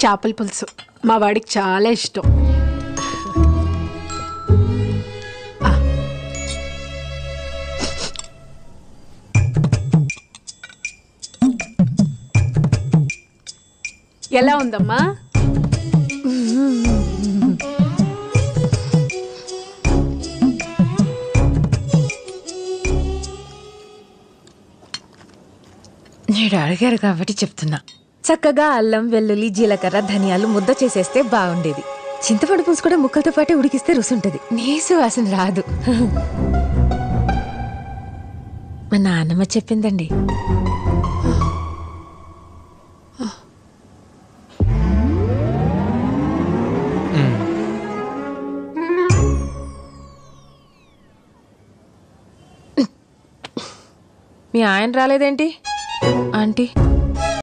చేపల పులుసు మా వాడికి చాలా ఇష్టం. ఎలా ఉందమ్మా? నేను అడిగారు కాబట్టి చెప్తున్నా. చక్కగా అల్లం, వెల్లుల్లి, జీలకర్ర, ధనియాలు ముద్ద చేసేస్తే బాగుండేది. చింతపండు పులుసు కూడా ముక్కలతో పాటే ఉడికిస్తే రుసుంటది, నీసు వాసన రాదు. మా నాన్నమ్మ చెప్పిందండి. మీ ఆయన రాలేదేంటి ఆంటీ?